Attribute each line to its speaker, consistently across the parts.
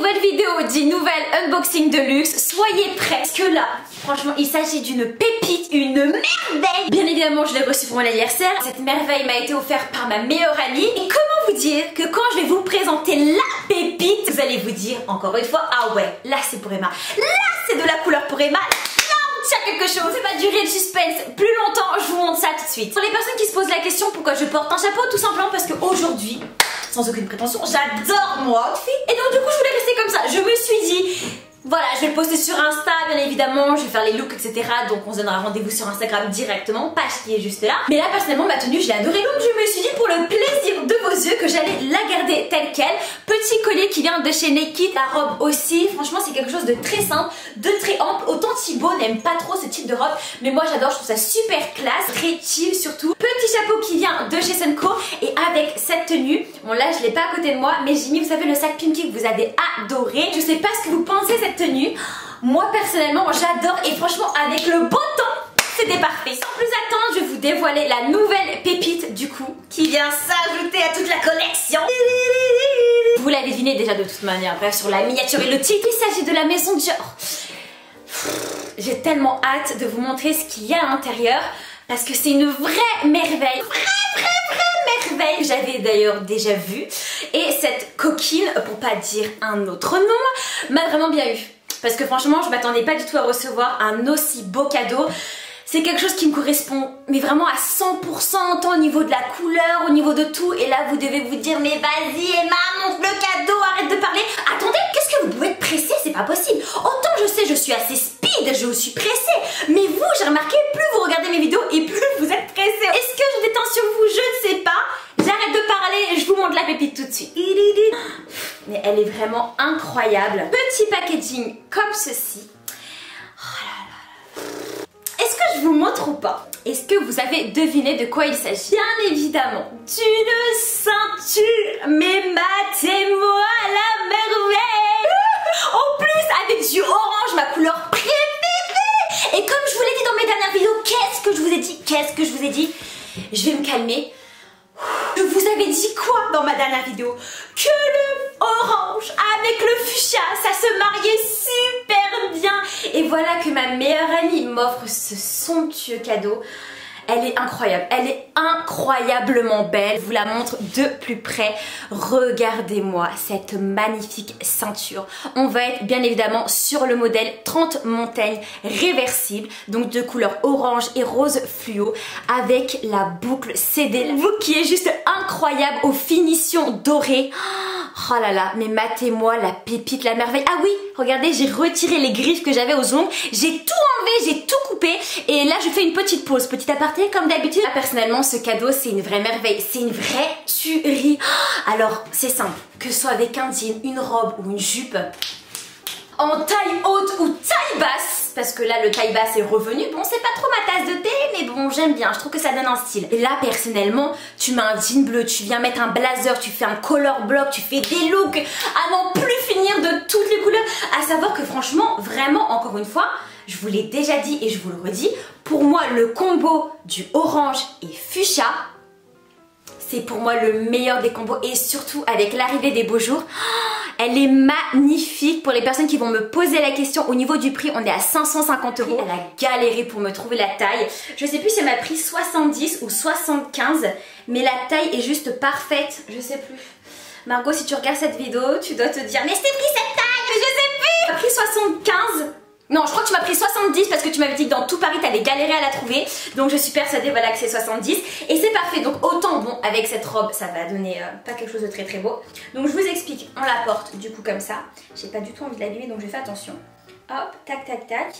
Speaker 1: nouvelle vidéo dit nouvelle unboxing de luxe. Soyez prêts parce que là, franchement, il s'agit d'une pépite, une merveille. Bien évidemment, je l'ai reçue pour mon anniversaire. Cette merveille m'a été offerte par ma meilleure amie. Et comment vous dire que quand je vais vous présenter la pépite, vous allez vous dire encore une fois, ah ouais, là c'est pour Emma. Là c'est de la couleur pour Emma. Il y a quelque chose, c'est pas durer le suspense plus longtemps, je vous montre ça tout de suite. Pour les personnes qui se posent la question pourquoi je porte un chapeau, tout simplement parce qu'aujourd'hui, sans aucune prétention, j'adore mon outfit. Et donc du coup je voulais rester comme ça. Je me suis dit, voilà, je vais le poster sur Insta, bien évidemment, je vais faire les looks, etc. Donc on se donnera rendez-vous sur Instagram directement, page qui est juste là. Mais là, personnellement, ma tenue, je l'ai adorée. Donc je me suis dit, pour le plaisir de vos yeux, que j'allais la garder telle quelle. Petit collier qui vient de chez Naked, la robe aussi. Franchement, c'est quelque chose de très simple, de très ample. Autant Thibaut n'aime pas trop ce type de robe, mais moi j'adore, je trouve ça super classe, très chill surtout. Petit chapeau qui vient de chez Sunco et avec cette tenue. Bon là, je l'ai pas à côté de moi, mais j'ai mis, vous savez, le sac Pinky que vous avez adoré. Je sais pas ce que vous pensez cette tenue. Moi personnellement j'adore et franchement avec le beau temps c'était parfait. Sans plus attendre, je vais vous dévoiler la nouvelle pépite du coup qui vient s'ajouter à toute la collection. Vous l'avez deviné déjà de toute manière, bref, sur la miniature et le titre, il s'agit de la maison Dior. J'ai tellement hâte de vous montrer ce qu'il y a à l'intérieur parce que c'est une vraie merveille. Vraie merveille. J'avais d'ailleurs déjà vu et cette coquine, pour pas dire un autre nom, m'a vraiment bien eu. Parce que franchement, je m'attendais pas du tout à recevoir un aussi beau cadeau. C'est quelque chose qui me correspond, mais vraiment à 100%, tant au niveau de la couleur, au niveau de tout. Et là, vous devez vous dire, mais vas-y Emma, montre le cadeau, arrête de parler. Attendez, qu'est-ce que vous pouvez être pressée? C'est pas possible. Autant je sais, je suis assez speed, je suis pressée. Mais vous, j'ai remarqué, plus vous regardez mes vidéos et plus vous êtes pressée. Est-ce que je détends sur vous? Je ne sais pas. J'arrête de parler et je vous montre la pépite tout de suite. Mais elle est vraiment incroyable. Petit packaging comme ceci. Oh là là. Est-ce que je vous montre ou pas? Est-ce que vous avez deviné de quoi il s'agit? Bien évidemment d'une ceinture. Mais matez-moi la merveille. En plus avec du orange, ma couleur préférée. Et comme je vous l'ai dit dans mes dernières vidéos, qu'est-ce que je vous ai dit? Je vais me calmer. Je vous avais dit quoi dans ma dernière vidéo? Que le orange avec le fuchsia, ça se mariait super bien. Et voilà que ma meilleure amie m'offre ce somptueux cadeau. Elle est incroyable, elle est incroyablement belle. Je vous la montre de plus près. Regardez-moi cette magnifique ceinture. On va être bien évidemment sur le modèle 30 montagnes réversible, donc de couleur orange et rose fluo, avec la boucle CD. La boucle qui est juste incroyable aux finitions dorées. Oh là là, mais matez-moi la pépite, la merveille. Ah oui, regardez, j'ai retiré les griffes que j'avais aux ongles. J'ai tout enlevé, j'ai tout coupé. Et là, je fais une petite pause, petit aparté comme d'habitude. Personnellement, ce cadeau, c'est une vraie merveille. C'est une vraie tuerie. Alors, c'est simple. Que ce soit avec un jean, une robe ou une jupe, en taille haute ou taille basse, parce que là le taille basse est revenu, bon c'est pas trop ma tasse de thé, mais bon j'aime bien, je trouve que ça donne un style. Et là personnellement, tu mets un jean bleu, tu viens mettre un blazer, tu fais un color block, tu fais des looks à n'en plus finir de toutes les couleurs. À savoir que franchement, vraiment encore une fois, je vous l'ai déjà dit et je vous le redis, pour moi le combo du orange et fuchsia, c'est pour moi le meilleur des combos. Et surtout avec l'arrivée des beaux jours, elle est magnifique. Pour les personnes qui vont me poser la question, au niveau du prix, on est à 550 €. Elle a galéré pour me trouver la taille. Je sais plus si elle m'a pris 70 ou 75, mais la taille est juste parfaite. Je sais plus. Margot, si tu regardes cette vidéo, tu dois te dire, mais je t'ai pris cette taille, mais je sais plus. Tu m'as pris 75. Non, je crois que tu m'as pris 70 parce que tu m'avais dit que dans tout Paris t'avais galéré à la trouver. Donc je suis persuadée, voilà, que c'est 70. Et c'est parfait. Donc autant, bon, avec cette robe, ça va donner pas quelque chose de très très beau. Donc je vous explique, on la porte du coup comme ça. J'ai pas du tout envie de l'abîmer, donc je fais attention. Hop, tac tac tac.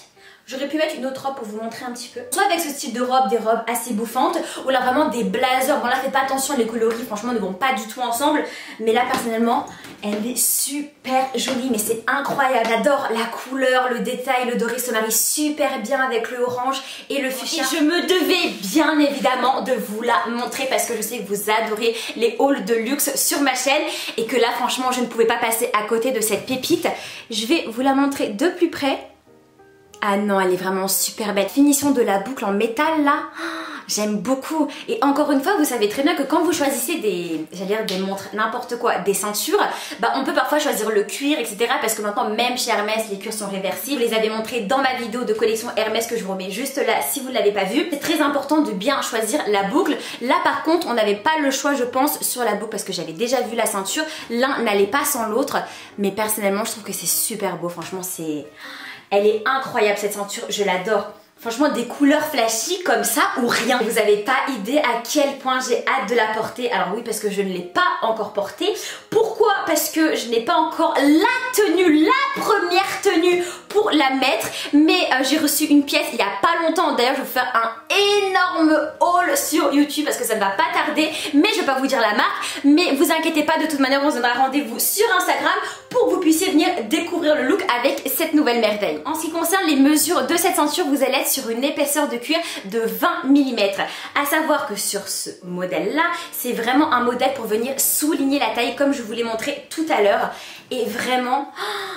Speaker 1: J'aurais pu mettre une autre robe pour vous montrer un petit peu. Soit avec ce style de robe, des robes assez bouffantes, ou là vraiment des blazers. Bon là faites pas attention, les coloris franchement ne vont pas du tout ensemble. Mais là personnellement, elle est super jolie, mais c'est incroyable. J'adore la couleur, le détail, le doré se marie super bien avec le orange et le fuchsia. Et je me devais bien évidemment de vous la montrer parce que je sais que vous adorez les hauls de luxe sur ma chaîne et que là franchement je ne pouvais pas passer à côté de cette pépite. Je vais vous la montrer de plus près. Ah non, elle est vraiment super belle. Finition de la boucle en métal là. j'aime beaucoup. Et encore une fois, vous savez très bien que quand vous choisissez des montres, n'importe quoi, des ceintures, bah on peut parfois choisir le cuir, etc. Parce que maintenant, même chez Hermès, les cuirs sont réversibles. Je les avais montrés dans ma vidéo de collection Hermès que je vous remets juste là si vous ne l'avez pas vu. C'est très important de bien choisir la boucle. Là par contre, on n'avait pas le choix, je pense, sur la boucle parce que j'avais déjà vu la ceinture. L'un n'allait pas sans l'autre. Mais personnellement, je trouve que c'est super beau. Franchement, elle est incroyable cette ceinture. Je l'adore. Franchement, des couleurs flashy comme ça ou rien. Vous n'avez pas idée à quel point j'ai hâte de la porter. Alors oui, parce que je ne l'ai pas encore portée. Pourquoi? Parce que je n'ai pas encore la tenue, la première tenue pour la mettre. Mais j'ai reçu une pièce il n'y a pas longtemps. D'ailleurs, je vais vous faire un énorme haul sur YouTube parce que ça ne va pas tarder. Mais je ne vais pas vous dire la marque. Mais vous inquiétez pas, de toute manière, on se donnera rendez-vous sur Instagram pour que vous puissiez venir découvrir le look avec cette nouvelle merveille. En ce qui concerne les mesures de cette ceinture, vous allez être sur une épaisseur de cuir de 20 mm. À savoir que sur ce modèle là, c'est vraiment un modèle pour venir souligner la taille comme je vous l'ai montré tout à l'heure. Et vraiment,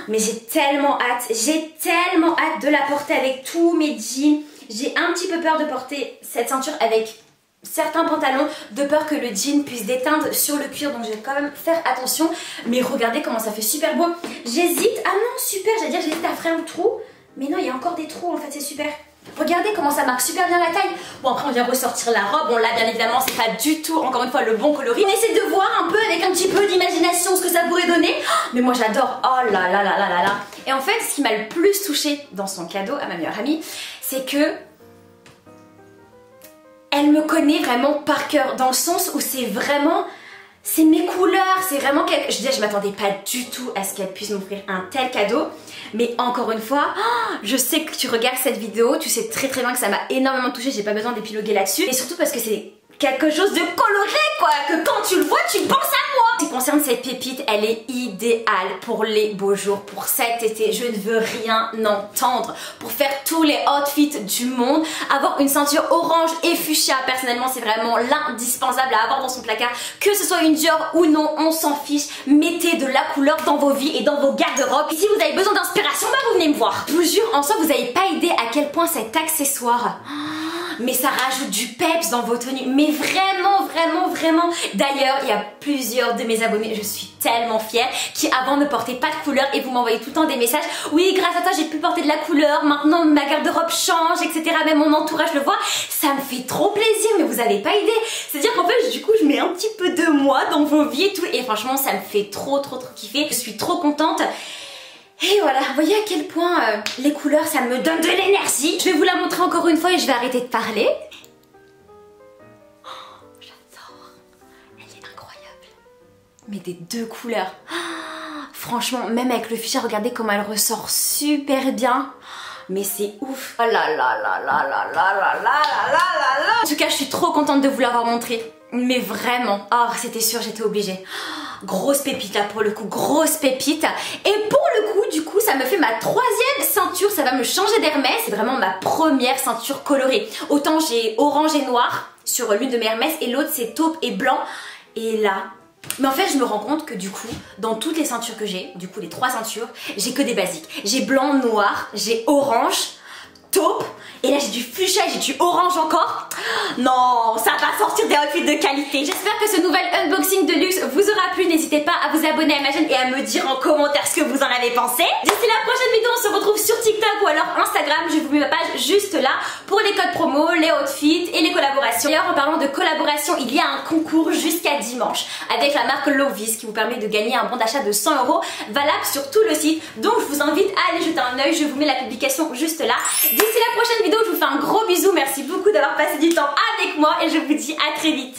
Speaker 1: mais j'ai tellement hâte de la porter avec tous mes jeans. J'ai un petit peu peur de porter cette ceinture avec certains pantalons, de peur que le jean puisse déteindre sur le cuir, donc je vais quand même faire attention. Mais regardez comment ça fait super beau. J'hésite, ah non super, j'allais dire j'hésite à faire un trou, mais non il y a encore des trous en fait, c'est super. Regardez comment ça marque super bien la taille. Bon après on vient ressortir la robe, bon là bien évidemment c'est pas du tout encore une fois le bon coloris. On essaie de voir un peu avec un petit peu d'imagination ce que ça pourrait donner. Mais moi j'adore, oh là là là là là là. Et en fait ce qui m'a le plus touchée dans son cadeau à ma meilleure amie, c'est que elle me connaît vraiment par cœur, dans le sens où c'est mes couleurs, c'est vraiment quelque... Je m'attendais pas du tout à ce qu'elle puisse m'offrir un tel cadeau. Mais encore une fois, je sais que tu regardes cette vidéo, tu sais très bien que ça m'a énormément touchée, j'ai pas besoin d'épiloguer là-dessus. Et surtout parce que c'est quelque chose de coloré quoi, que quand tu le vois, tu penses à moi. En ce qui concerne cette pépite, elle est idéale pour les beaux jours, pour cet été. Je ne veux rien entendre. Pour faire tous les outfits du monde, avoir une ceinture orange et fuchsia, personnellement c'est vraiment l'indispensable à avoir dans son placard. Que ce soit une Dior ou non, on s'en fiche. Mettez de la couleur dans vos vies et dans vos garde-robes. Et si vous avez besoin d'inspiration, bah vous venez me voir. Je vous jure, en soi vous n'avez pas idée à quel point cet accessoire... mais ça rajoute du peps dans vos tenues, mais vraiment. D'ailleurs, il y a plusieurs de mes abonnés, je suis tellement fière, qui avant ne portaient pas de couleur et vous m'envoyez tout le temps des messages. Oui, grâce à toi, j'ai pu porter de la couleur, maintenant ma garde-robe change, etc. Même mon entourage le voit. Ça me fait trop plaisir, mais vous avez pas idée. C'est-à-dire qu'en fait, du coup, je mets un petit peu de moi dans vos vies et tout. Et franchement, ça me fait trop kiffer. Je suis trop contente. Et voilà, vous voyez à quel point les couleurs ça me donne de l'énergie. Je vais vous la montrer encore une fois et je vais arrêter de parler. Oh, j'adore. Elle est incroyable. Mais des deux couleurs. Oh, franchement, même avec le fuchsia, regardez comment elle ressort super bien. Mais c'est ouf. Oh là là là là là là là là là là là. En tout cas, je suis trop contente de vous l'avoir montré. Mais vraiment. Oh, c'était sûr, j'étais obligée. Grosse pépite là pour le coup, grosse pépite. Et pour le coup, du coup, ça me fait ma troisième ceinture. Ça va me changer d'Hermès. C'est vraiment ma première ceinture colorée. Autant j'ai orange et noir sur l'une de mes Hermès et l'autre c'est taupe et blanc. Et là... mais en fait je me rends compte que du coup dans toutes les ceintures que j'ai, du coup les trois ceintures, j'ai que des basiques. J'ai blanc, noir, j'ai orange, taupe, et là j'ai du fuchsia, j'ai du orange encore. Non, ça va sortir des outfits de qualité. J'espère que ce nouvel unboxing de luxe vous aura plu. N'hésitez pas à vous abonner à ma chaîne et à me dire en commentaire ce que vous en avez pensé. D'ici la prochaine vidéo, on se retrouve sur TikTok ou alors Instagram. Je vous mets ma page juste là pour les codes promo, les outfits et les collaborations. D'ailleurs, en parlant de collaboration, il y a un concours jusqu'à dimanche avec la marque Lovis qui vous permet de gagner un bon d'achat de 100 € valable sur tout le site. Donc je vous invite à aller jeter un œil. Je vous mets la publication juste là. D'ici la prochaine vidéo, je vous fais un gros bisou. Merci beaucoup d'avoir passé du temps avec moi et je vous dis à très vite.